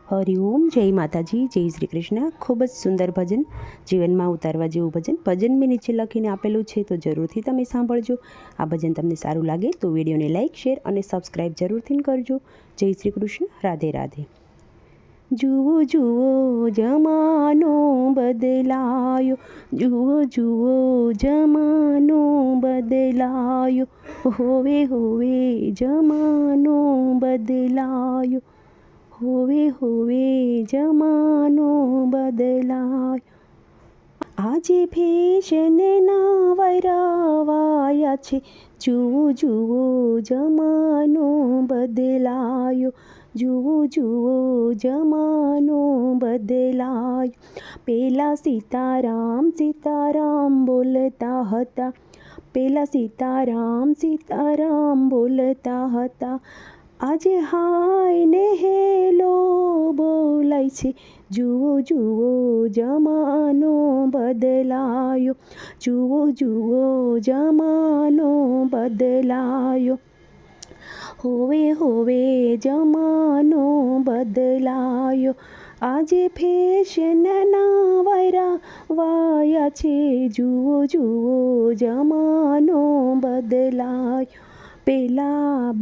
હરિઓમ, જય માતાજી, જય શ્રી કૃષ્ણ। ખૂબ જ સુંદર ભજન, જીવનમાં ઉતારવા જેવું ભજન મેં નીચે લખીને આપેલું છે, તો જરૂરથી તમે સાંભળજો। આ ભજન તમને સારું લાગે તો વિડીયોને લાઇક, શેર અને સબસ્ક્રાઈબ જરૂરથી કરજો। જય શ્રી કૃષ્ણ, રાધે રાધે। જુઓ જુઓ જમાનો બદલાયો, જુઓ જુઓ જમાનો બદલાયો, હોવે હોવે જમાનો બદલાયો, હોવે હોવે જમાનો બદલાયો। આજે ફેશનના વરાવાયા છે, જુઓ જુઓ જમાનો બદલાયો, જુઓ જુઓ જમાનો બદલાયો। પેલા સીતારામ સીતારામ બોલતા હતા, પેલા સીતારામ સીતારામ બોલતા હતા, આજે હાય ને હેલો બોલાય છે, જુઓ જુઓ જમાનો બદલાયો, જુઓ જુઓ જમાનો બદલાયો, હોવે હોવે જમાનો બદલાયો। આજે ફેશનના વરાવાયા છે, જુઓ જુઓ જમાનો બદલાયો। પેલા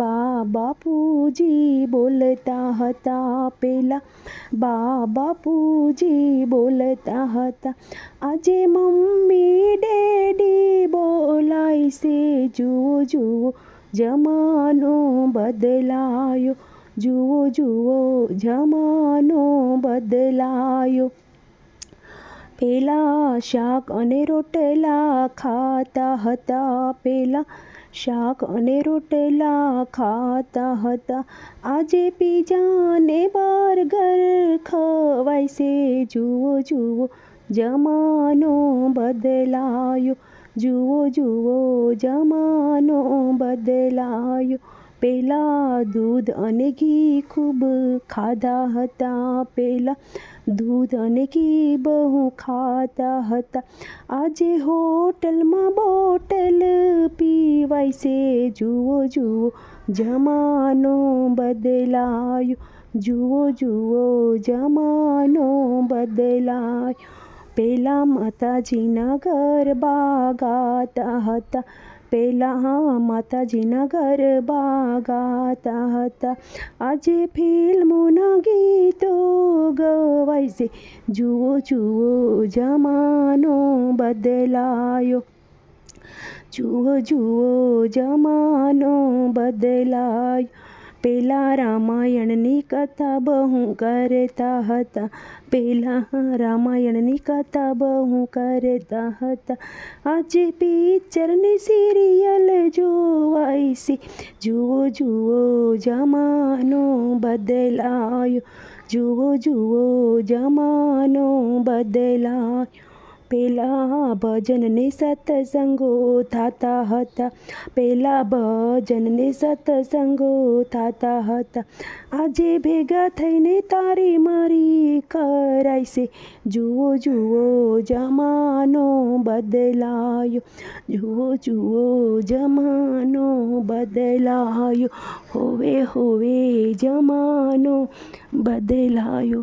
બાપુજી બોલતા હતા, પેલા બાપુજી બોલતા હતા, આજે મમ્મી ડેડી બોલાય છે, જુઓ જુઓ જમાનો બદલાયો, જુઓ જુઓ જમાનો બદલાયો। પેલા શાક અને રોટલા ખાતા હતા, પેલા શાક અને રોટલા ખાતા હતા, આજે પીઝા ને બર્ગર ખવાય છે, જુઓ જુઓ જમાનો બદલાયો, જુઓ જુઓ જમાનો બદલાયો। પેલા દૂધ અને ઘી ખૂબ ખાધા હતા, પેલા દૂધ અને ઘી બહુ ખાતા હતા, આજે હોટલમાં બોટલ પીવાય છે, જુઓ જુઓ જમાનો બદલાયો, જુઓ જુઓ જમાનો બદલાયો। પેલા માતાજીના ગરબા ગાતા હતા, પેલા માતાજીના ગરબા ગાતા હતા, આજે ફિલ્મોના ગીતો ગવાય છે, જુઓ જુઓ જમાનો બદલાયો, જુઓ જુઓ જમાનો બદલાયો। પેલા રામાયણની કથા બહુ કરતા હતા, પેલા રામાયણની કથા બહુ કરતા હતા, આજે પિક્ચરની સિરિયલ જોવાય છે, જુઓ જુઓ જમાનો બદલાયો, જુઓ જુઓ જમાનો બદલાયો। પેલા ભજનને સત્સંગો થતા હતા, પેલા ભજનને સત્સંગો થતા હતા, આજે ભેગા થઈને તારી મારી કરાય છે, જુઓ જુઓ જમાનો બદલાયો, જુઓ જુઓ જમાનો બદલાયો, હોવે હોવે જમાનો બદલાયો।